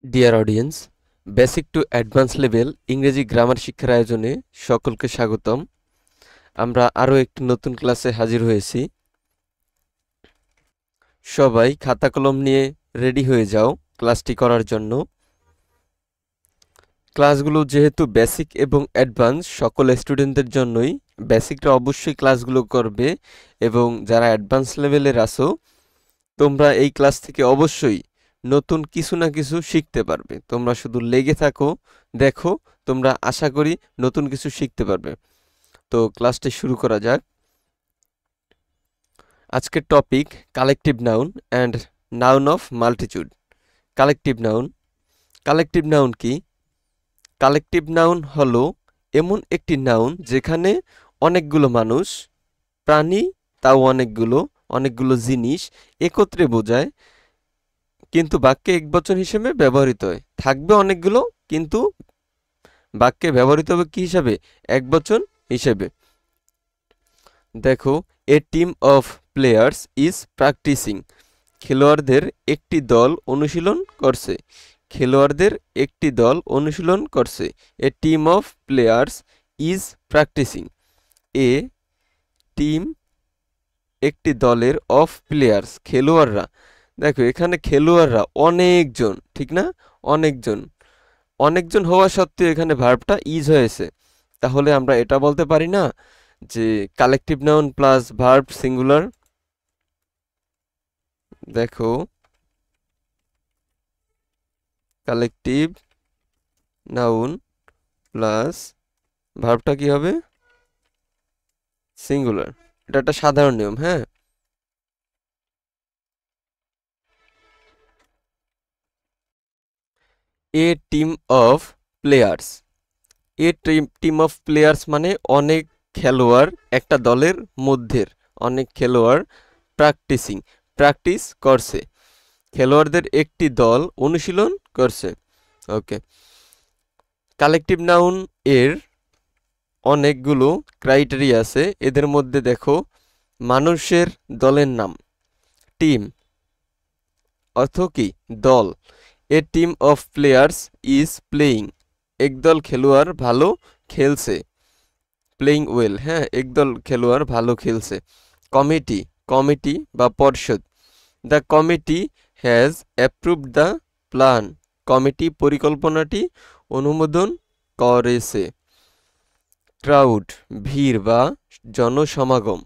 Dear audience, basic to advance level ইংরেজি grammar শিক্ষার আয়োজনে সকলকে স্বাগতম। আমরা আরও একটি নতুন ক্লাসে হাজির হয়েছি। সবাই খাতা কলম নিয়ে রেডি হয়ে যাও ক্লাসটি করার জন্য। ক্লাসগুলো যেহেতু বেসিক এবং অ্যাডভান্স সকল স্টুডেন্টদের জন্যই, বেসিকটা অবশ্যই ক্লাসগুলো করবে এবং যারা অ্যাডভান্স লেভেলের আছো তোমরা এই ক্লাস থেকে অবশ্যই নতুন কিছু না কিছু শিখতে পারবে। তোমরা শুধু লেগে থাকো, দেখো, তোমরা আশা করি নতুন কিছু শিখতে পারবে। তো ক্লাসটি শুরু করা যাক। আজকের topic collective noun and noun of multitude. Collective noun. Collective noun কি? কালেকটিভ নাউন হলো এমন একটি নাউন যেখানে অনেকগুলো মানুষ, প্রাণী, তাও অনেকগুলো জিনিস একত্রে বোঝায়, কিন্তু বাক্যে একবচন হিসেবে ব্যবহৃত হয়। থাকবে অনেকগুলো, কিন্তু বাক্যে ব্যবহৃত হবে কি হিসাবে? একবচন হিসেবে। দেখো, a team of players is practising. খেলোয়াড়দের একটি দল অনুশীলন করছে। খেলোয়াড়দের একটি দল অনুশীলন করছে। A team of players is practising. A team একটি দলের, অফ প্লেয়ার্স খেলোয়াড়রা। দেখো, এখানে খেলোয়াড়রা অনেকজন, ঠিক না? অনেকজন। অনেকজন হওয়া সত্ত্বেও এখানে ভার্বটা ইজ হয়েছে। তাহলে আমরা এটা বলতে পারি না যে collective noun plus verb singular? দেখো, কালেকটিভ নাউন প্লাস ভার্বটা কি হবে? সিঙ্গুলার। এটা একটা সাধারণ নিয়ম, হ্যাঁ। A team of players. A team of players মানে অনেক খেলোয়াড়, একটা দলের মধ্যের অনেক খেলোয়াড় প্র্যাকটিসিং, প্র্যাকটিস করছে। খেলোয়াড়দের একটি দল অনুশীলন করছে। ওকে। কালেকটিভ নাউন এর অনেকগুলো ক্রাইটেরিয়া আছে। এদের মধ্যে দেখো, মানুষের দলের নাম, টিম, অর্থ কি? দল। A team of players is playing. একদল খেলোয়াড় ভালো খেলছে। প্লেয়িং ওয়েল, হ্যাঁ, একদল খেলোয়াড় ভালো খেলছে। কমিটি, কমিটি বা পর্ষদ। The committee has approved the plan. Committee পরিকল্পনাটি অনুমোদন করেছে। ক্রাউড, ভিড় বা জনসমাগম।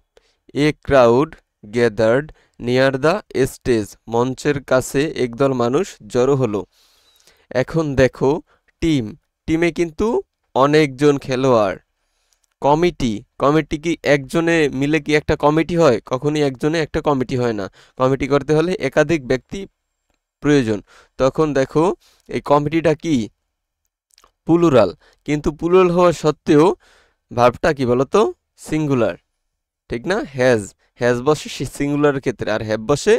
A crowd gathered near the stage. মঞ্চের কাছে একদল মানুষ জড়ো হলো। এখন দেখো, টিম, টিমে কিন্তু অনেকজন খেলোয়াড়। কমিটি, কমিটি কি একজনে মিলে কি একটা কমিটি হয়? কখনই একজনে একটা কমিটি হয় না। কমিটি করতে হলে একাধিক ব্যক্তি প্রয়োজন। তখন দেখো, এই কমিটিটা কি? প্লুরাল। কিন্তু প্লুরাল হওয়া সত্ত্বেও ভার্বটা কি বলতো? সিঙ্গুলার, ঠিক না? হ্যাজ, হ্যাজ বসে সিঙ্গুলারের ক্ষেত্রে, আর হ্যাভ বসে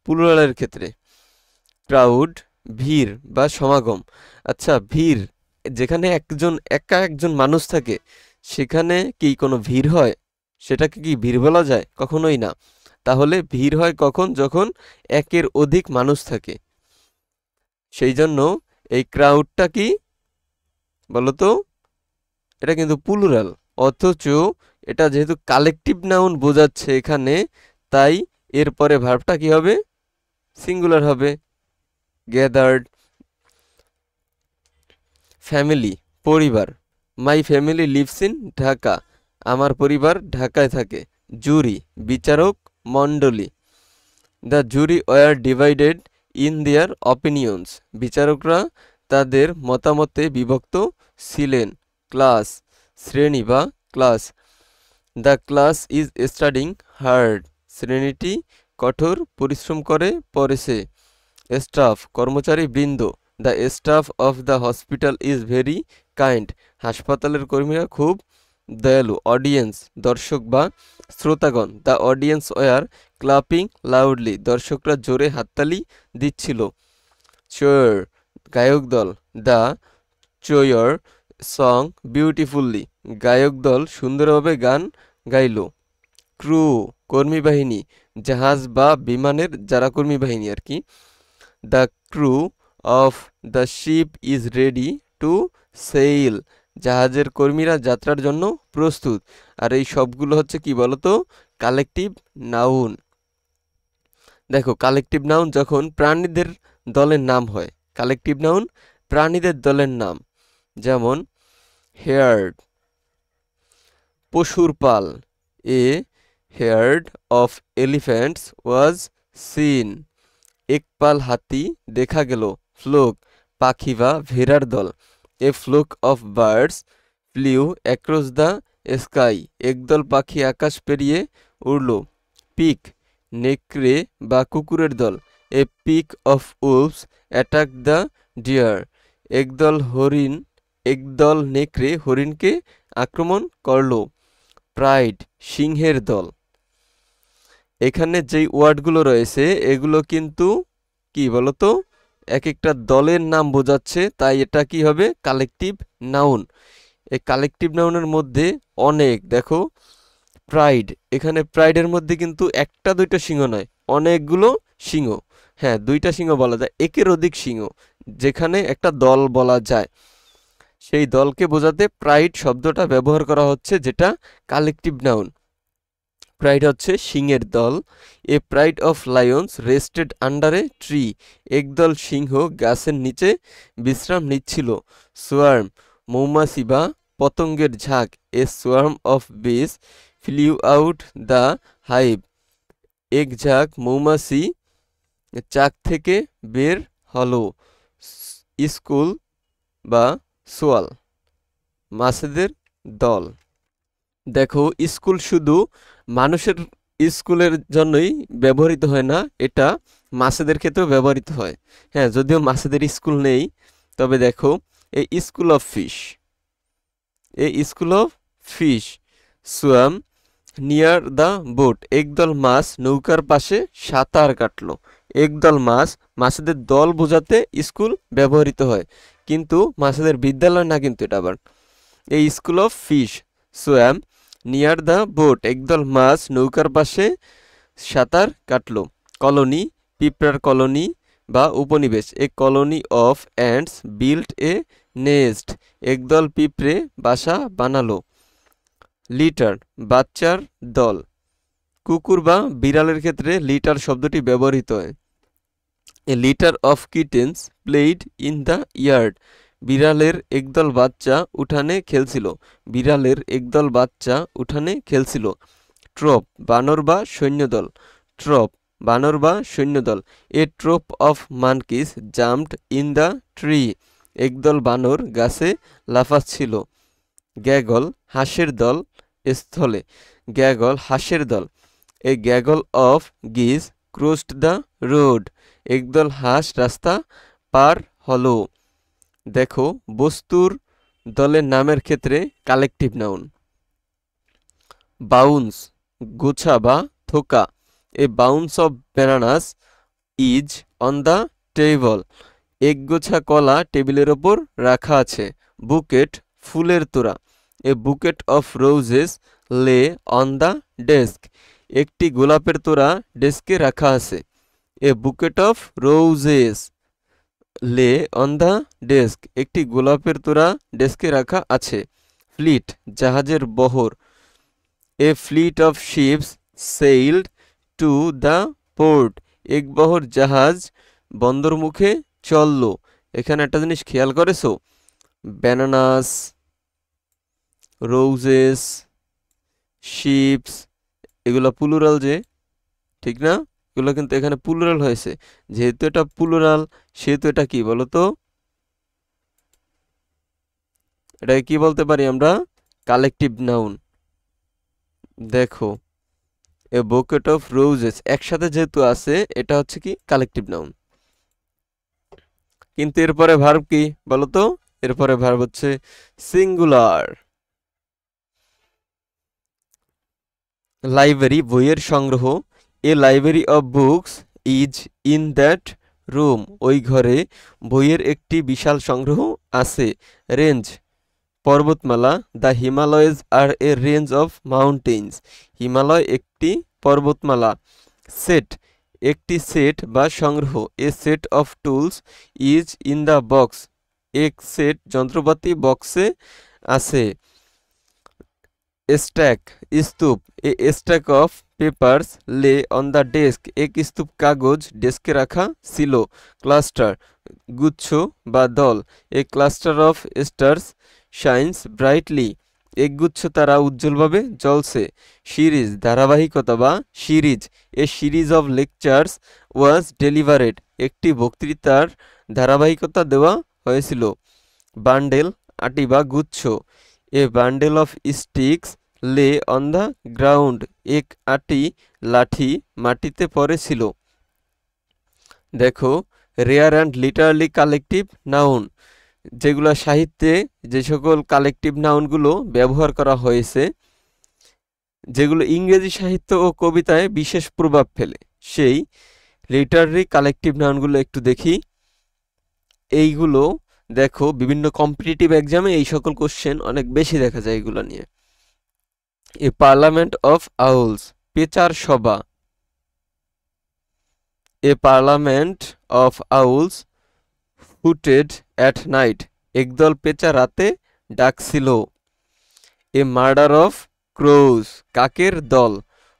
প্লুরালের ক্ষেত্রে। ক্রাউড, ভিড় বা সমাগম। আচ্ছা, ভিড়, যেখানে একজন মানুষ থাকে সেখানে কি কোনো ভিড় হয়? সেটাকে কি ভিড় বলা যায়? কখনোই না। তাহলে ভিড় হয় কখন? যখন একের অধিক মানুষ থাকে। সেই জন্য এই ক্রাউডটা কি বলতো? এটা কিন্তু প্লুরাল, অথচ এটা যেহেতু কালেকটিভ নাউন বোঝাচ্ছে এখানে, তাই এরপরে ভার্বটা কি হবে? সিঙ্গুলার হবে। গ্যাদার্ড। ফ্যামিলি, পরিবার। My family lives in Dhaka. আমার পরিবার ঢাকায় থাকে। জুরি, বিচারক মণ্ডলী। The jury were divided in their opinions. বিচারকরা তাদের মতামতে বিভক্ত ছিলেন। ক্লাস, শ্রেণী বা class. The class is studying hard. শ্রেণীটি কঠোর পরিশ্রম করে পড়েছে। স্টাফ, কর্মচারী বৃন্দ। The staff of the hospital is very kind. হাসপাতালের কর্মীরা খুব দয়ালু। অডিয়েন্স, দর্শক বা শ্রোতাগণ। The audience were clapping loudly. দর্শকরা জোরে হাততালি দিচ্ছিল। চোর, গায়ক দল। The choir sang beautifully. গায়ক দল সুন্দরভাবে গান গাইল। ক্রু, কর্মী বাহিনী। জাহাজ বা বিমানের যারা কর্মী বাহিনী আর কি। The crew of the ship is ready to sail, জাহাজের কর্মীরা যাত্রার জন্য প্রস্তুত। আর এই সবগুলো হচ্ছে কি বলতো, কালেকটিভ নাউন। দেখো কালেকটিভ নাউন যখন প্রাণীদের দলের নাম হয়, কালেকটিভ নাউন প্রাণীদের দলের নাম, যেমন হেয়ার্ড পশুর পাল, a herd of elephants was seen, একপাল হাতি দেখা গেল। ফ্লোক পাখি বা ভেড়ার দল, a flock of birds flew across the sky, একদল পাখি আকাশ পেরিয়ে উড়ল। পিক নেকড়ে বা কুকুরের দল, a pack of wolves attack the deer, একদল নেকড়ে হরিণকে আক্রমণ করল। প্রাইড সিংহের দল। এখানে যেই ওয়ার্ডগুলো রয়েছে এগুলো কিন্তু কি বলতো, এক একটা দলের নাম বোঝাচ্ছে, তাই এটা কি হবে, কালেকটিভ নাউন। এই কালেকটিভ নাউনের মধ্যে অনেক, দেখো প্রাইড, এখানে প্রাইডের মধ্যে কিন্তু একটা দুইটা সিংহ নয়, অনেকগুলো সিংহ। হ্যাঁ, দুইটা সিংহ বলা যায়, একের অধিক সিংহ, যেখানে একটা দল বলা যায়, সেই দলকে বোঝাতে প্রাইড শব্দটা ব্যবহার করা হচ্ছে, যেটা কালেকটিভ নাউন। প্রাইড হচ্ছে সিংহের দল। A pride of Lions rested under a tree, একদল সিংহ গাছের নিচে বিশ্রাম নিচ্ছিল। সোয়ার্ম মৌমাছি বা পতঙ্গের ঝাঁক, এ সোয়ার্ম অফ বিস ফ্লিউ আউট দ্য হাইভ, এক ঝাঁক মৌমাছি চাক থেকে বের হলো। স্কুল বা সোয়াল মাছেদের দল। দেখো স্কুল শুধু মানুষের স্কুলের জন্যই ব্যবহৃত হয় না, এটা মাছেদের ক্ষেত্রেও ব্যবহৃত হয়। হ্যাঁ, যদিও মাছেদের স্কুল নেই, তবে দেখো এই school of fish, swamp near the boat, একদল মাছ নৌকার পাশে সাঁতার কাটলো। একদল মাছেদের দল বোঝাতে স্কুল ব্যবহৃত হয়, কিন্তু মাছেদের বিদ্যালয় না, কিন্তু এটা আবার এই school of fish swamp near the boat, একদল মাছ নৌকার পাশে সাঁতার কাটলো। কলোনি পিঁপড়ার কলোনি বা উপনিবেশ, a colony of ants built a nest, একদল পিঁপড়ে বাসা বানালো। লিটার বাচ্চার দল, কুকুর বা বিড়ালের ক্ষেত্রে লিটার শব্দটি ব্যবহৃত হয়। A litter of kittens played in the yard, বিড়ালের একদল বাচ্চা উঠানে খেলছিল। বিড়ালের একদল বাচ্চা উঠানে খেলছিল। ট্রপ বানর বা সৈন্যদল, a troop of monkeys jumped in the tree, একদল বানর গাছে লাফাচ্ছিল। গ্যাগল হাঁসের দল স্থলে, হাঁসের দল, এ গ্যাগল অফ গিজ ক্রসড দ্য রোড, একদল হাঁস রাস্তা পার হলো। দেখো বস্তুর দলের নামের ক্ষেত্রে কালেকটিভ নাউন। বাউন্স গোছা বা থোকা, a bounce of bananas is on the table, এক গোছা কলা টেবিলের ওপর রাখা আছে। বুকেট ফুলের তোড়া, a bouquet of roses lay on the desk, একটি গোলাপের তোড়া ডেস্কে রাখা আছে। A bouquet of roses lay on the desk, একটি গোলাপের তোড়া ডেস্কে রাখা আছে। ফ্লিট জাহাজের বহর, a fleet of ships sailed to the port, এক বহর জাহাজ বন্দর মুখে চলল। এখানে একটা জিনিস খেয়াল করেছো, ব্যানানাস, রোজেস, শিপস, এগুলো প্লুরাল যে, ঠিক না? এগুলো কিন্তু এখানে প্লুরাল হয়েছে, যেহেতু এটা প্লুরাল সেহেতু এটা কি বলতো, এটাকে কি বলতে পারি আমরা, কালেকটিভ নাউন। দেখো এ বুকেট অফ রোজেস একসাথে যেহেতু আছে, এটা হচ্ছে কি কালেকটিভ নাউন। কিন্তু এরপরে ভার্ব কি বলতো, এরপরে ভার্ব হচ্ছে সিঙ্গুলার। লাইব্রেরি বইয়ের সংগ্রহ, a library of books is in that room, ওই ঘরে বইয়ের একটি বিশাল সংগ্রহ আছে। রেঞ্জ পর্বতমালা, the Himalayas are a range of mountains, Himalaya একটি পর্বতমালা। সেট একটি সেট বা সংগ্রহ। A set of tools is in the box, এক সেট যন্ত্রপাতি বক্সে আছে। স্ট্যাক স্তূপ, a stack of papers lay on the desk, এক স্তূপ কাগজ ডেস্কে রাখা ছিল। ক্লাস্টার গুচ্ছ বা দল, a cluster of stars shines brightly, একগুচ্ছ তারা উজ্জ্বলভাবে জ্বলছে। সিরিজ ধারাবাহিকতা বা series, a series of lectures was delivered, একটি বক্তৃতার ধারাবাহিকতা দেওয়া হয়েছিল। বান্ডেল আটি বা গুচ্ছ, a bundle of sticks lay on the ground, এক আটি লাঠি মাটিতে পড়েছিল। দেখো rare and literally collective noun, যেগুলো সাহিত্যে যে সকল কালেকটিভ নাউনগুলো ব্যবহার করা হয়েছে, যেগুলো ইংরেজি সাহিত্য ও কবিতায় বিশেষ প্রভাব ফেলে, সেই লিটারারি কালেকটিভ নাউনগুলো একটু দেখি। এইগুলো দেখো বিভিন্ন কম্পিটিটিভ এক্সামে এই সকল কোশ্চেন অনেক বেশি দেখা যায় এগুলো নিয়ে। এ পার্লামেন্ট অফ আউলস, পেচার সভা। A parliament of owls hooted at night, একদল পেঁচা রাতে ডাকছিল। এ মার্ডার অফ ক্রোজ, কাকের দল।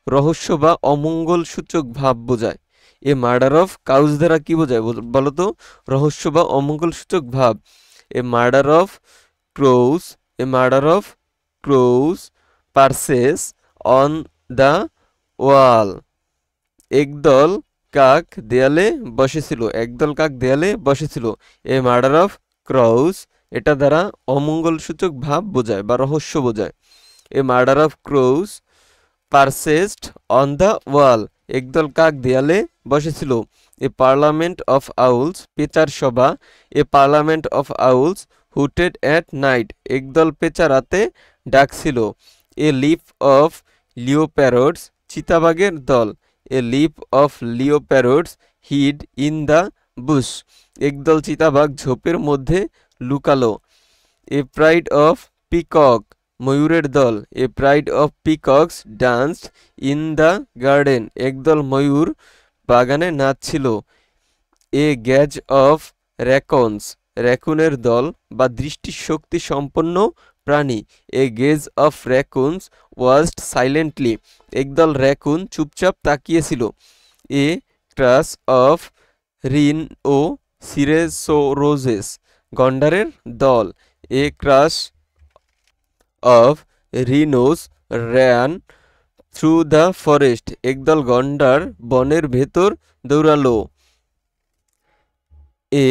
রহস্য বা অমঙ্গল সূচক ভাব বোঝায়। এ মার্ডার অফ কাউজ দ্বারা কি বোঝায় বলতো? রহস্য বা অমঙ্গল সূচক ভাব। A murder of crows, a murder of crows perches on the wall, একদল কাক দেয়ালে বসেছিল, একদল কাক দেয়ালে বসেছিল। এ মার্ডার অফ ক্রাউজ, এটা দ্বারা অমঙ্গল সূচক ভাব বোঝায় বা রহস্য বোঝায়। A murder of crows perched on the wall, একদল কাক দেয়ালে বসেছিল। এ পার্লামেন্ট অফ আউলস, পেচার সভা। A parliament of owls hooted at night, একদল পেঁচা রাতে ডাকছিল। এ লিপ অফ লিওপ্যারডস, চিতাবাঘের দল। A leap of leopards hid in the bush, একদল চিতাবাঘ ঝোপের মধ্যে লুকালো। এ প্রাইড অফ পিকক, ময়ূরের দল। A pride of peacocks danced in the garden, একদল ময়ূর বাগানে নাচছিল। এ গ্যাজ অফ র্যাকনস, র্যাকুনের দল বা দৃষ্টিশক্তি সম্পন্ন প্রাণী। এ গেজ অফ র্যাকুনস ওয়াজড সাইলেন্টলি, একদল র্যাকুন চুপচাপ তাকিয়েছিল। এ crash of Rin O rhinoceroses, গন্ডারের দল। A crash of rhinos ran through the forest, একদল গন্ডার বনের ভেতর দৌড়ালো। এ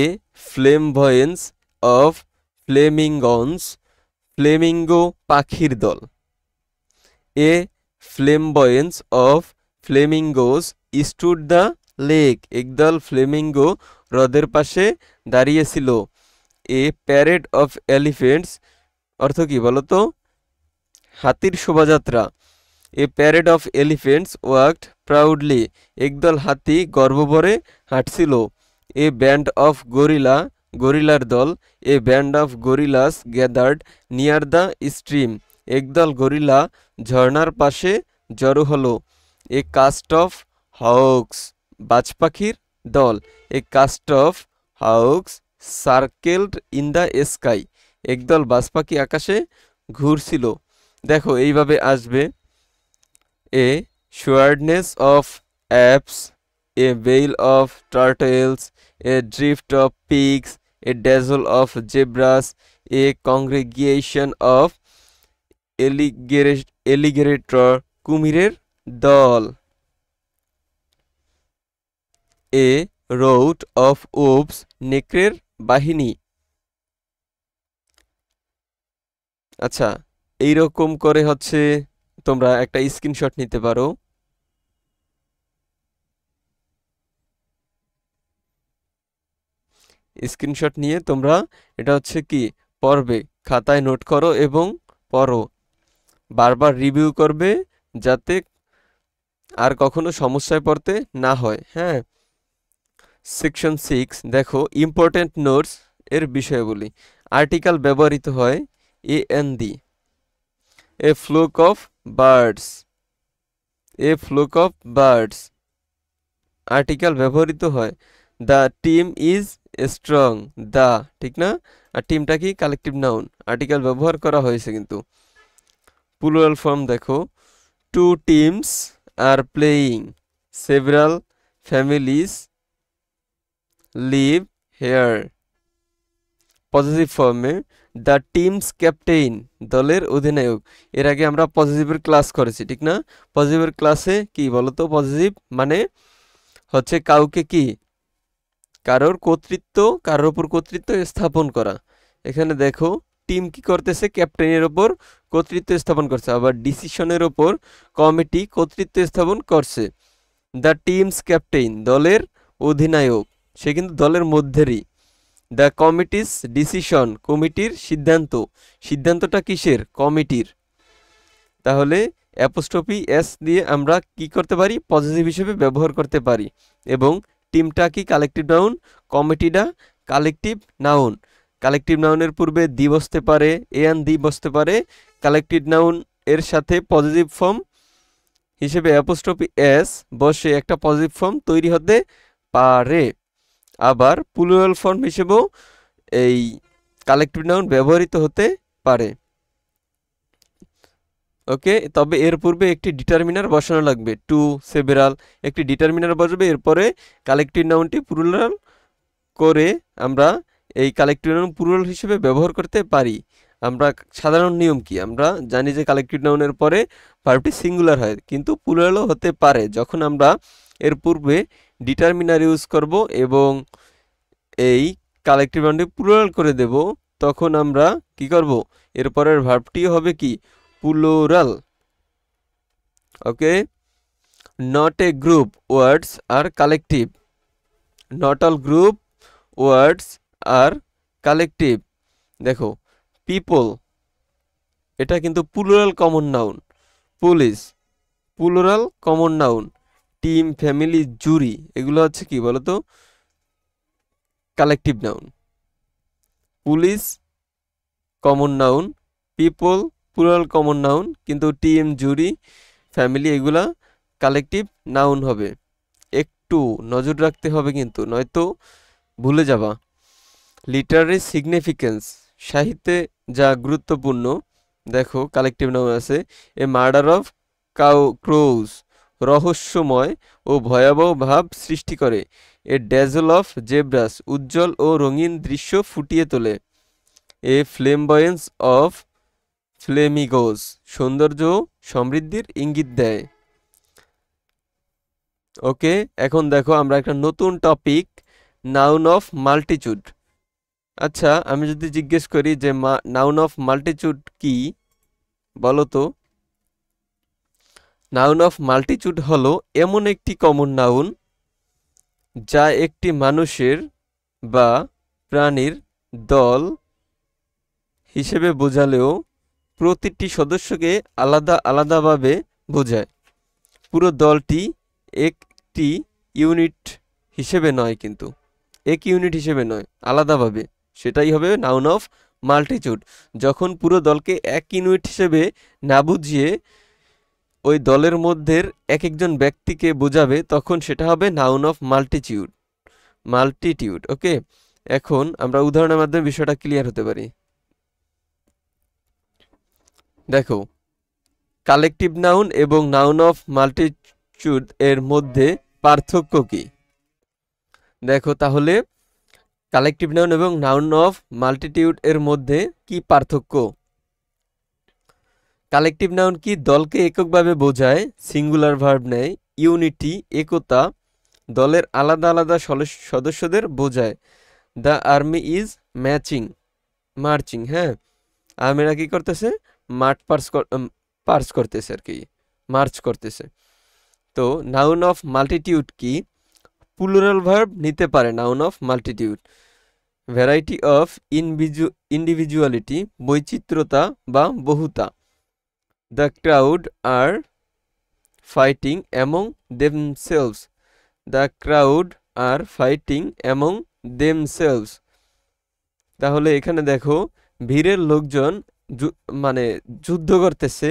ফ্লেমভয়েন্স অফ ফ্লেমিঙ্গন্স, ফ্লেমিঙ্গো পাখির দল। এ ফ্লেমবয়েন্স of flamingos stood the lake, একদল ফ্লেমিঙ্গো হ্রদের পাশে দাঁড়িয়েছিল। এ প্যারেড অফ এলিফেন্টস, অর্থ কি বলতো? হাতির শোভাযাত্রা। A parade of elephants walked proudly, একদল হাতি গর্বভরে হাঁটছিল। এ ব্যান্ড অফ গরিলা, গরিলার দল। A band of gorillas gathered near the stream, একদল গরিলা ঝর্ণার পাশে জড়ো হলো। এ কাস্ট অফ হাউক্স, বাজ পাখির দল। A cast of hawks circled in the sky, একদল বাজ পাখি আকাশে ঘুরছিল। দেখো এইভাবে আসবে। A shrewdness of apes, a bale of turtles, a drift of pigs, a dazzle of zebras, a congregation of alligator, কুমিরের দল। এ রোড অফ ওবস, নেকড়ের বাহিনী। আচ্ছা, এইরকম করে হচ্ছে তোমরা একটা স্ক্রিনশট নিতে পারো। স্ক্রিনশট নিয়ে তোমরা এটা হচ্ছে কি পড়বে, খাতায় নোট করো এবং পড়ো, বারবার রিভিউ করবে যাতে আর কখনো সমস্যায় পড়তে না হয়। হ্যাঁ, সেকশন 6 দেখো ইম্পর্টেন্ট নোটস এর বিষয়গুলি। আর্টিকেল ব্যবহৃত হয় A N the. A flock of birds, A flock of birds. Article ব্যবহৃত হয়। The team is strong, the, ঠিক না? আর টিমটা কি? কালেকটিভ নাউন, আর্টিকেল ব্যবহার করা হয়েছে কিন্তু। প্লুরাল ফর্ম দেখো, two teams are playing, several families live here. Positive ফর্মে, দ্য টিমস ক্যাপ্টেইন, দলের অধিনায়ক। এর আগে আমরা পজিটিভের ক্লাস করেছি, ঠিক না? পজিটিভের ক্লাসে কি বলতো? পজিটিভ মানে হচ্ছে কাউকে কি, কারোর কর্তৃত্ব, কারোর উপর কর্তৃত্ব স্থাপন করা। এখানে দেখো টিম কি করতেছে? ক্যাপ্টেনের ওপর কর্তৃত্ব স্থাপন করছে। আবার ডিসিশনের ওপর কমিটি কর্তৃত্ব স্থাপন করছে। দ্য টিমস ক্যাপ্টেইন, দলের অধিনায়ক, সে কিন্তু দলের মধ্যেরই। দ্য কমিটিস ডিসিশন, কমিটির সিদ্ধান্ত, সিদ্ধান্তটা কিসের? কমিটির। তাহলে অ্যাপোস্ট্রফি এস দিয়ে আমরা কি করতে পারি? পজিটিভ হিসেবে ব্যবহার করতে পারি। এবং টিমটা কি? কালেকটিভ নাউন, কমিটিটা কালেকটিভ নাউন। কালেকটিভ নাউনের পূর্বে দি বসতে পারে, এ অ্যান্ড দি বসতে পারে। কালেকটিভ নাউন এর সাথে পজিটিভ ফর্ম হিসেবে অ্যাপোস্ট্রফি এস বসে একটা পজিটিভ ফর্ম তৈরি হতে পারে। আবার প্লুরাল ফর্ম হিসেবেও এই কালেকটিভ নাউন ব্যবহৃত হতে পারে। ওকে, তবে এর পূর্বে একটি ডিটারমিনার বসানো লাগবে। টু, সেভারাল, একটি ডিটারমিনার বসবে। এরপরে কালেকটিভ নাউনটি প্লুরাল করে আমরা এই কালেকটিভ নাউন প্লুরাল হিসেবে ব্যবহার করতে পারি। আমরা সাধারণ নিয়ম কি? আমরা জানি যে কালেকটিভ নাউনের পরে ভার্বটি সিঙ্গুলার হয়, কিন্তু প্লুরালও হতে পারে যখন আমরা এর পূর্বে ডিটারমিনার ইউজ করব এবং এই কালেকটিভ নাউনটি প্লুরাল করে দেব, তখন আমরা কি করব? এরপরের ভার্বটিও হবে কি? Plural. Okay, not a group words are collective, not all group words are collective. দেখো পিপল, এটা কিন্তু plural common noun. Police plural common noun. Team, family, jury, এগুলো হচ্ছে কি বলতো? Collective noun. Police common noun, people plural common noun, কিন্তু team, jury, family এগুলা collective noun হবে। একটু নজর রাখতে হবে কিন্তু, নয়তো ভুলে যাবা। লিটারারি সিগনিফিকেন্স, সাহিত্যে যা গুরুত্বপূর্ণ। দেখো কালেকটিভ নাউন আছে, এ মার্ডার অফ ক্রোজ, রহস্যময় ও ভয়াবহ ভাব সৃষ্টি করে। এ ড্যাজল অফ জেব্রাস, উজ্জ্বল ও রঙিন দৃশ্য ফুটিয়ে তোলে। এ ফ্লেমবয়েন্স অফ ফ্লেমিগোস, সৌন্দর্য ও সমৃদ্ধির ইঙ্গিত দেয়। ওকে, এখন দেখো আমরা একটা নতুন টপিক, নাউন অফ মাল্টিচুড। আচ্ছা, আমি যদি জিজ্ঞেস করি যে নাউন অফ মাল্টিচুড কি, বলো তো? নাউন অফ মাল্টিচুড হলো এমন একটি কমন নাউন যা একটি মানুষের বা প্রাণীর দল হিসেবে বোঝালেও প্রতিটি সদস্যকে আলাদা আলাদাভাবে বোঝায়। পুরো দলটি একটি ইউনিট হিসেবে নয়, কিন্তু এক ইউনিট হিসেবে নয়, আলাদাভাবে। সেটাই হবে নাউন অফ মাল্টিচুড। যখন পুরো দলকে এক ইউনিট হিসেবে না বুঝিয়ে ওই দলের মধ্যে এক একজন ব্যক্তিকে বোঝাবে, তখন সেটা হবে নাউন অফ মাল্টিটিউড। ওকে, এখন আমরা উদাহরণের মাধ্যমে বিষয়টা ক্লিয়ার হতে পারি। দেখো কালেকটিভ নাউন এবং নাউন অফ মাল্টিটিউড এর মধ্যে পার্থক্য কি? দেখো তাহলে কালেকটিভ নাউন এবং নাউন অফ মাল্টিটিউড এর মধ্যে কি পার্থক্য? কালেকটিভ নাউন কি দলকে এককভাবে বোঝায়, সিঙ্গুলার ভার্ব নেয়। ইউনিটি, একতা, দলের আলাদা আলাদা সদস্যদের বোঝায়। দ্য আর্মি ইজ মার্চিং, হ্যাঁ, আর্মিরা কি করতেছে? পার্স করতেছে আর কি, মার্চ করতেছে। তো নাউন অফ মাল্টিটিউড কি? প্লুরাল ভার্ব নিতে পারে noun of multitude. Variety of individuality, বৈচিত্র্যতা বা বহুতা। The crowd are fighting among themselves, the crowd are fighting among themselves. তাহলে এখানে দেখো ভিড়ের লোকজন মানে যুদ্ধ করতেছে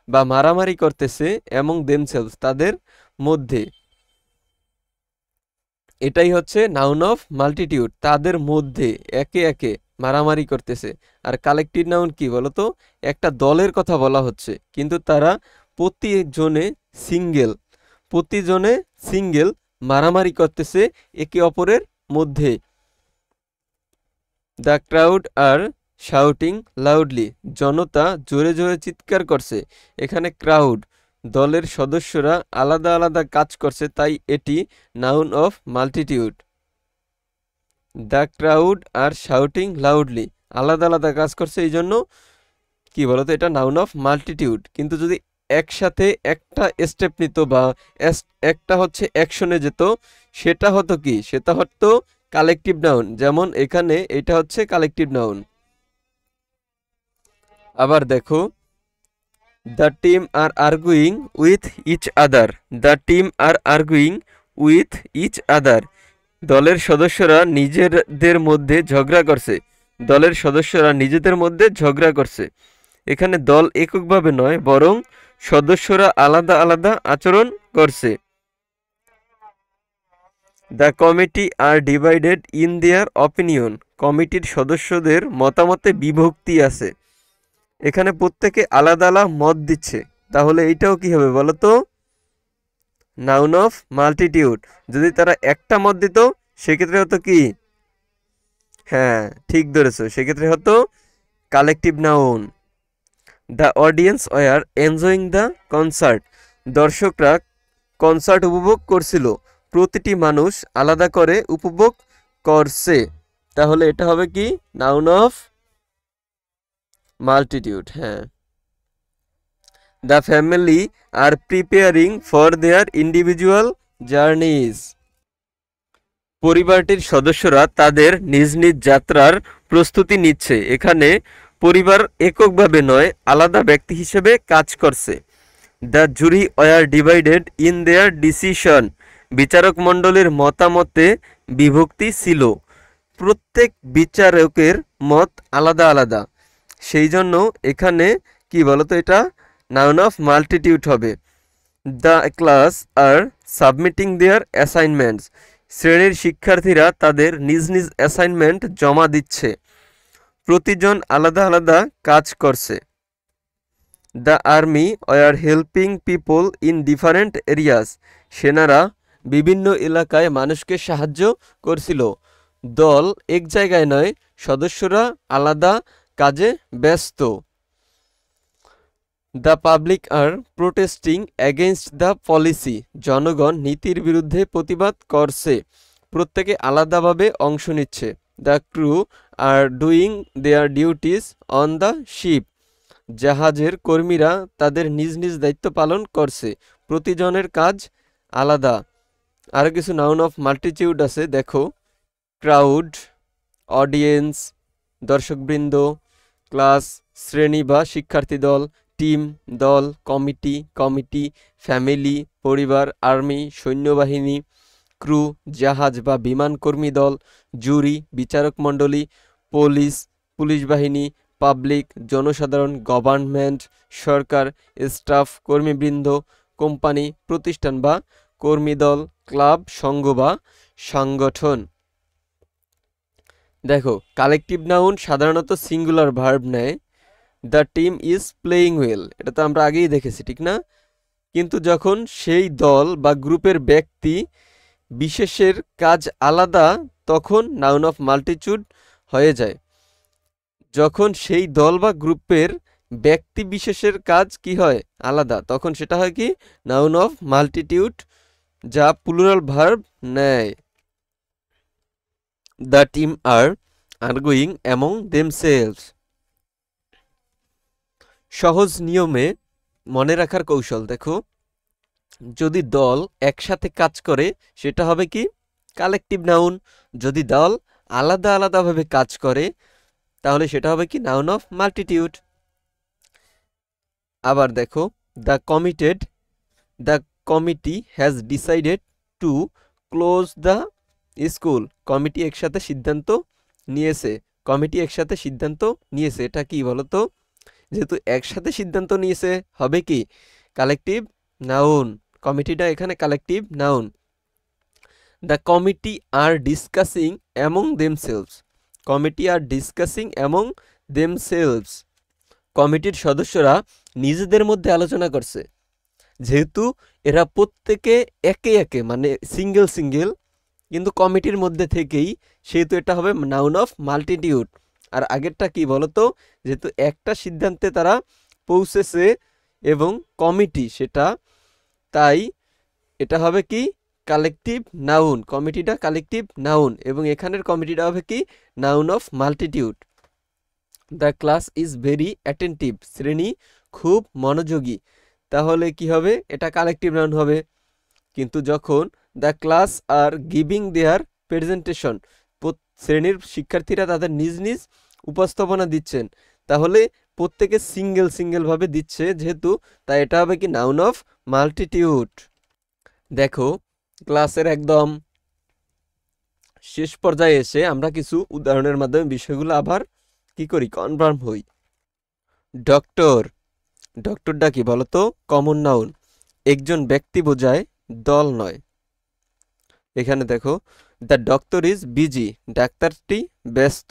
বা মারামারি করতেছে, অ্যামং দেমসেলভস তাদের মধ্যে। এটাই হচ্ছে নাউন অফ মাল্টিটিউড, তাদের মধ্যে একে একে মারামারি করতেছে। আর কালেকটিভ নাউন কি বলতো, একটা দলের কথা বলা হচ্ছে কিন্তু তারা সিঙ্গেল প্রতিজনে সিঙ্গেল মারামারি করতেছে একে অপরের মধ্যে। The crowd are shouting loudly, জনতা জোরে জোরে চিৎকার করছে। এখানে ক্রাউড দলের সদস্যরা আলাদা আলাদা কাজ করছে, তাই এটি noun of multitude. The crowd are shouting loudly, আলাদা আলাদা কাজ করছে, এই জন্য কি বলতো এটা নাউন অফ মাল্টিটিউড। কিন্তু যদি একসাথে একটা স্টেপ নিত বা একটা হচ্ছে অ্যাকশনে যেত, সেটা হতো কি, সেটা হতো কালেকটিভ নাউন। যেমন এখানে এটা হচ্ছে কালেকটিভ নাউন। আবার দেখো, the team are arguing with each other, the team are arguing with each other, দলের সদস্যরা নিজেদের মধ্যে ঝগড়া করছে, দলের সদস্যরা নিজেদের মধ্যে ঝগড়া করছে। এখানে দল এককভাবে নয়, বরং সদস্যরা আলাদা আলাদা আচরণ করছে। The committee are divided in their opinion, কমিটির সদস্যদের মতামতে বিভক্তি আছে। এখানে প্রত্যেকে আলাদা আলাদা মত দিচ্ছে, তাহলে এইটাও কি হবে বলো তো, নাউন অফ মাল্টিটিউড। যদি তারা একটা মত দিত সেক্ষেত্রে হতো কি, হ্যাঁ ঠিক ধরেছো, সেক্ষেত্রে হতো collective noun. The audience were enjoying the concert, দর্শকরা কনসার্ট উপভোগ করছিল, প্রতিটি মানুষ আলাদা করে উপভোগ করছে। তাহলে এটা হবে কি, নাউন অফ মাল্টিটিউড। হ্যাঁ। The family are preparing for their individual journeys, পরিবারটির সদস্যরা তাদের নিজ নিজ যাত্রার প্রস্তুতি নিচ্ছে। এখানে পরিবার এককভাবে নয়, আলাদা ব্যক্তি হিসেবে কাজ করছে। The jury were divided in there decision, বিচারক মণ্ডলীর মতামতে বিভক্তি ছিল, প্রত্যেক বিচারকের মত আলাদা আলাদা, সেই জন্য এখানে কি বলতো এটা নাউন অফ মাল্টিটিউড হবে। The class are submitting their assignments, শ্রেণীর শিক্ষার্থীরা তাদের নিজ নিজ অ্যাসাইনমেন্ট জমা দিচ্ছে, প্রতিজন আলাদা আলাদা কাজ করছে। The army were helping people in different areas, সেনারা বিভিন্ন এলাকায় মানুষকে সাহায্য করছিল। দল এক জায়গায় নয়, সদস্যরা আলাদা কাজে ব্যস্ত। The public are protesting against the policy, জনগণ নীতির বিরুদ্ধে প্রতিবাদ করছে, প্রত্যেকে আলাদাভাবে অংশ নিচ্ছে। The crew are doing their duties on the ship, জাহাজের কর্মীরা তাদের নিজ নিজ দায়িত্ব পালন করছে, প্রতিজনের কাজ আলাদা। আরও কিছু নাউন অফ মাল্টিটিউড আছে, দেখো, ক্রাউড অডিয়েন্স দর্শকবৃন্দ, ক্লাস শ্রেণী বা শিক্ষার্থী দল, টিম দল, কমিটি কমিটি, ফ্যামিলি পরিবার, আর্মি সৈন্যবাহিনী, ক্রু জাহাজ বা বিমান কর্মী দল, জুরি বিচারক মণ্ডলী, পুলিশ পুলিশ বাহিনী, পাবলিক জনসাধারণ, গভর্নমেন্ট সরকার, স্টাফ কর্মীবৃন্দ, কোম্পানি প্রতিষ্ঠান বা কর্মী দল, ক্লাব সংঘ বা সংগঠন। দেখো, কালেকটিভ নাউন সাধারণত সিঙ্গুলার ভার্ব নেয়। The team is playing well, এটা তো আমরা আগেই দেখেছি, ঠিক না? কিন্তু যখন সেই দল বা গ্রুপের ব্যক্তি বিশেষের কাজ আলাদা, তখন নাউন অফ মাল্টিটিউড হয়ে যায়। যখন সেই দল বা গ্রুপের ব্যক্তি বিশেষের কাজ কি হয়, আলাদা, তখন সেটা হয় কি, নাউন অফ মাল্টিটিউড, যা প্লুরাল ভার্ব নেয়। The team are arguing among themselves, সহজ নিয়মে মনে রাখার কৌশল। দেখো, যদি দল একসাথে কাজ করে সেটা হবে কি, কালেকটিভ নাউন। যদি দল আলাদা আলাদাভাবে কাজ করে তাহলে সেটা হবে কি, নাউন অফ মাল্টিটিউড। আবার দেখো, the committee has decided to close the school, committee একসাথে সিদ্ধান্ত নিয়েছে, এটা কি বলতো, যেহেতু একসাথে সিদ্ধান্ত নিয়েছে হবে কি, কালেকটিভ নাউন, কমিটিটা এখানে collective noun. The committee are discussing among themselves. Committee are discussing among themselves. কমিটির সদস্যরা নিজেদের মধ্যে আলোচনা করছে। যেহেতু এরা প্রত্যেকে একে একে মানে সিঙ্গেল সিঙ্গেল কিন্তু কমিটির মধ্যে থেকেই, সেহেতু এটা হবে নাউন অফ মাল্টিটিউড। আর আগেরটা কি বলতো, যেহেতু একটা সিদ্ধান্তে তারা পৌঁছেছে এবং কমিটি সেটা, তাই এটা হবে কি কালেকটিভ নাউন। কমিটিটা কালেকটিভ নাউন এবং এখানের কমিটিটা হবে কি noun of multitude. The class is very attentive. শ্রেণী খুব মনোযোগী। তাহলে কি হবে, এটা কালেকটিভ নাউন হবে। কিন্তু যখন the class are giving their presentation, শ্রেণীর শিক্ষার্থীরা তাদের নিজ নিজ উপস্থাপনা দিচ্ছেন, তাহলে প্রত্যেকে সিঙ্গেল সিঙ্গেলভাবে দিচ্ছে যেহেতু, তাই এটা হবে কি নাউন অফ মাল্টিটিউড। দেখো ক্লাসের একদম শেষ পর্যায়ে এসে আমরা কিছু উদাহরণের মাধ্যমে বিষয়গুলো আবার কি করি, কনফার্ম হই। ডক্টর, ডক্টরটা কি বলতো, কমন নাউন। একজন ব্যক্তি বোঝায়, দল নয়। এখানে দেখো দ্য ডক্টর ইজ বিজি। ডাক্তারটি ব্যস্ত।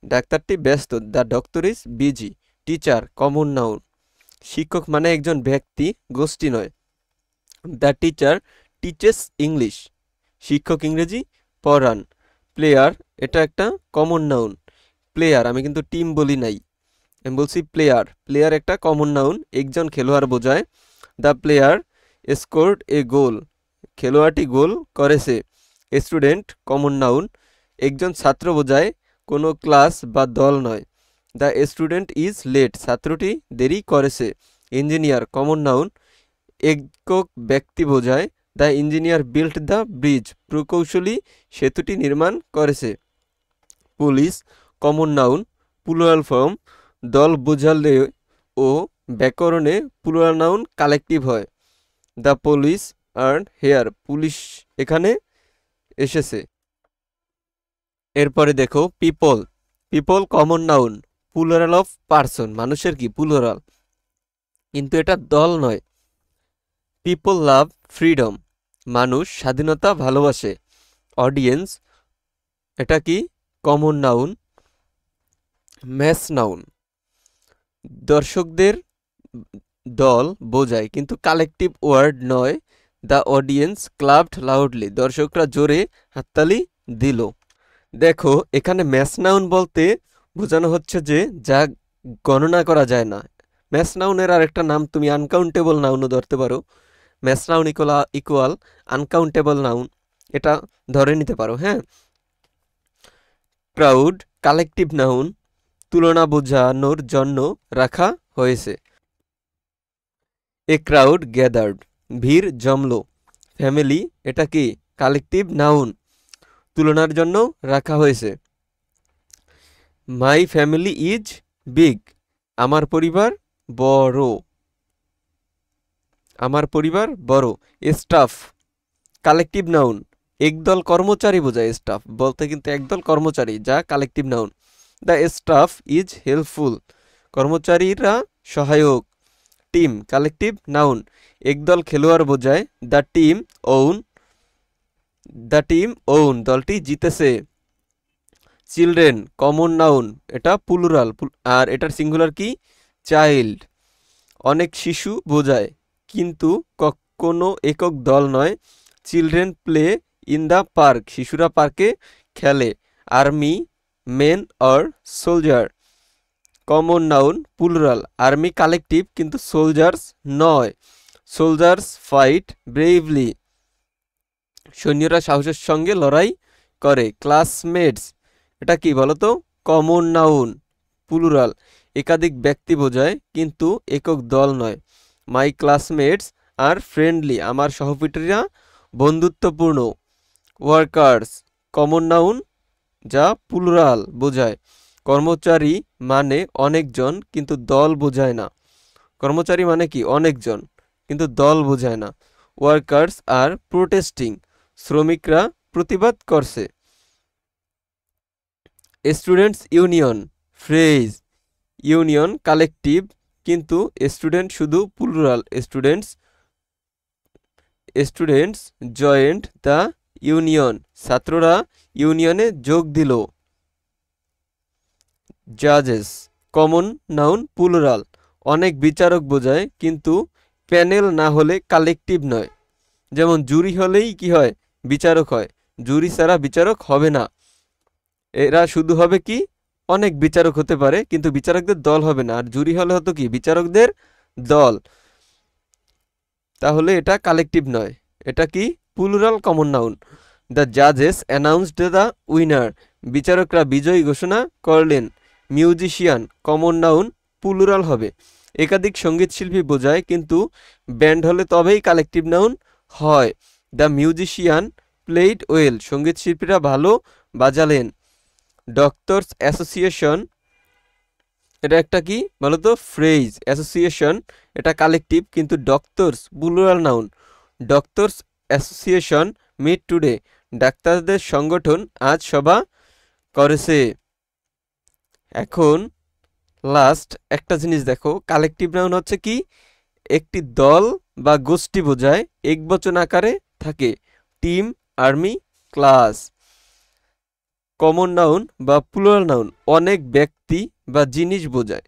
ডাক্তারটি ব্যস্ত। The doctor is busy. Teacher common noun. শিক্ষক মানে একজন ব্যক্তি, গোষ্ঠী নয়। The teacher teaches English. শিক্ষক ইংরেজি পড়ান। প্লেয়ার এটা একটা কমন নাউন। প্লেয়ার, আমি কিন্তু টিম বলি নাই, আমি বলছি প্লেয়ার। প্লেয়ার একটা কমন নাউন, একজন খেলোয়াড় বোঝায়। দ্য প্লেয়ার স্কোরড এ গোল। খেলোয়াড়টি গোল করেছে। স্টুডেন্ট কমন নাউন, একজন ছাত্র বোঝায়, কোনো ক্লাস বা দল নয়। The student is late. ছাত্রটি দেরি করেছে। ইঞ্জিনিয়ার কমন নাউন, একক ব্যক্তি বোঝায়। The engineer built the bridge. প্রকৌশলী সেতুটি নির্মাণ করেছে। Police common noun, plural form, দল বোঝালে ও ব্যাকরণে প্লুরাল নাউন কালেকটিভ হয়। The police are here. Police এখানে এসেছে। এরপরে দেখো people. People common noun, plural of person. মানুষের কি প্লুরাল, কিন্তু এটা দল নয়। People love freedom. মানুষ স্বাধীনতা ভালোবাসে। অডিয়েন্স এটা কি কমন নাউন, ম্যাস নাউন। দর্শকদের দল বোঝায় কিন্তু কালেকটিভ ওয়ার্ড নয়। The audience ক্লাবড loudly. দর্শকরা জোরে হাততালি দিল। দেখো এখানে ম্যাস নাউন বলতে বোঝানো হচ্ছে যে যা গণনা করা যায় না। ম্যাস নাউনের আর একটা নাম তুমি আনকাউন্টেবল নাউনও ধরতে পারো। Mass noun equal uncountable noun, এটা ধরে নিতে পারো। হ্যাঁ, ক্রাউড কালেকটিভ নাউন, তুলনা বোঝানোর জন্য রাখা হয়েছে। এ ক্রাউড গ্যাদার্ড, ভিড় জমলো। ফ্যামিলি এটা কি কালেকটিভ নাউন, তুলনার জন্য রাখা হয়েছে। My family is big. আমার পরিবার বড়। আমার পরিবার বড়। স্টাফ কালেকটিভ নাউন, একদল কর্মচারী বোঝায়। স্টাফ বলতে কিন্তু একদল কর্মচারী, যা collective noun. The staff is helpful. কর্মচারীরা সহায়ক। টিম কালেকটিভ নাউন, একদল খেলোয়াড় বোঝায়। The team won. The team won দলটি জিতেছে। চিলড্রেন কমন নাউন, এটা প্লুরাল আর এটার সিঙ্গুলার কি চাইল্ড। অনেক শিশু বোঝায় কিন্তু কোনো একক দল নয়। Children play in the park. শিশুরা পার্কে খেলে। Army men or soldier common noun plural. Army collective কিন্তু সোলজার্স নয়। Soldiers fight bravely. সৈন্যরা সাহসের সঙ্গে লড়াই করে। ক্লাসমেটস এটা কি বলতো, কমন নাউন প্লুরাল, একাধিক ব্যক্তি বোঝায় কিন্তু একক দল নয়। মাই ক্লাসমেটস আর ফ্রেন্ডলি। আমার সহপাঠীরা বন্ধুত্বপূর্ণ। ওয়ার্কার্স কমন নাউন, যা প্লুরাল বোঝায়। কর্মচারী মানে অনেকজন কিন্তু দল বোঝায় না। কর্মচারী মানে কি অনেকজন কিন্তু দল বোঝায় না। ওয়ার্কার্স আর প্রোটেস্টিং। শ্রমিকরা প্রতিবাদ করছে। Students union phrase. Union collective কিন্তু স্টুডেন্ট শুধু plural. Students students joined the union, ছাত্ররা ইউনিয়নে যোগ দিল। জাজেস কমন নাউন প্লুরাল, অনেক বিচারক বোঝায় কিন্তু প্যানেল না হলে কালেকটিভ নয়। যেমন জুরি হলেই কি হয়, বিচারক হয়, জুরি ছাড়া বিচারক হবে না। এরা শুধু হবে কি, অনেক বিচারক হতে পারে কিন্তু বিচারকদের দল হবে না। আর জুরি হলে হতো কি, বিচারকদের দল, তাহলে এটা কালেকটিভ নয়, এটা কি প্লুরাল কমন নাউন। দ্য জাজেস অ্যানাউন্সড দ্য উইনার, বিচারকরা বিজয়ী ঘোষণা করলেন। মিউজিশিয়ান কমন নাউন প্লুরাল হবে, একাধিক সঙ্গীত শিল্পী বোঝায় কিন্তু ব্যান্ড হলে তবেই কালেকটিভ নাউন হয়। দ্য মিউজিশিয়ান প্লেইড ওয়েল, সঙ্গীত শিল্পীরা ভালো বাজালেন। ডক্টরস অ্যাসোসিয়েশন, এটা একটা কি বলতো ফ্রেজ, অ্যাসোসিয়েশন এটা কালেকটিভ কিন্তু doctors plural noun. Doctors association meet today, ডাক্তারদের সংগঠন আজ সভা করেছে। এখন লাস্ট একটা জিনিস দেখো, কালেকটিভ নাউন হচ্ছে কি, একটি দল বা গোষ্ঠী বোঝায়, একবচন আকারে থাকে। Team, army, class. Common noun বা প্লুরাল নাউন অনেক ব্যক্তি বা জিনিস বোঝায়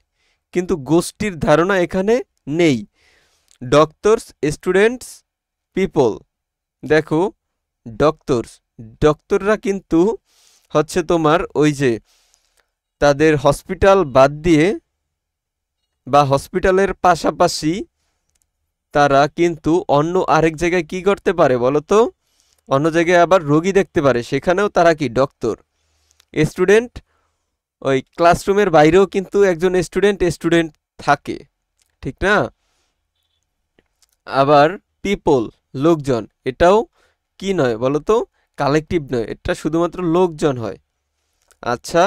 কিন্তু গোষ্ঠীর ধারণা এখানে নেই। Doctors, students, people. দেখো ডক্টরস, ডক্টররা কিন্তু হচ্ছে তোমার ওই যে তাদের হসপিটাল বাদ দিয়ে বা হসপিটালের পাশাপাশি তারা কিন্তু অন্য আরেক জায়গায় কি করতে পারে বলো তো, অন্য জায়গায় আবার রোগী দেখতে পারে, সেখানেও তারা কি ডক্টর। স্টুডেন্ট, ওই ক্লাসরুমের বাইরেও কিন্তু একজন স্টুডেন্ট থাকে, ঠিক না? আবার পিপল, লোকজন, এটাও কি নয় বলো তো, কালেকটিভ নয়, এটা শুধুমাত্র লোকজন হয়। আচ্ছা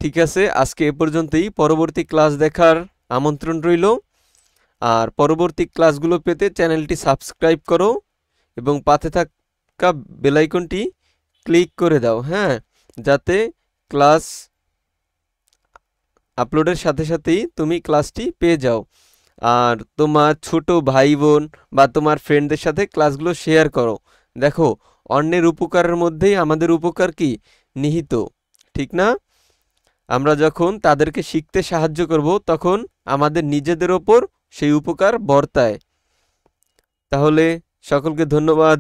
ঠিক আছে, আজকে এ পর্যন্তই। পরবর্তী ক্লাস দেখার আমন্ত্রণ রইল। আর পরবর্তী ক্লাসগুলো পেতে চ্যানেলটি সাবস্ক্রাইব করো এবং পাশে থাকা বেল আইকনটি ক্লিক করে দাও, হ্যাঁ, যাতে ক্লাস আপলোডের সাথে সাথেই তুমি ক্লাসটি পেয়ে যাও। আর তোমার ছোট ভাই বোন বা তোমার ফ্রেন্ডদের সাথে ক্লাসগুলো শেয়ার করো। দেখো অন্যের উপকারের মধ্যেই আমাদের উপকার কি নিহিত, ঠিক না? আমরা যখন তাদেরকে শিখতে সাহায্য করব তখন আমাদের নিজেদের ওপর সেই উপকার বর্তায়। তাহলে সকলকে ধন্যবাদ।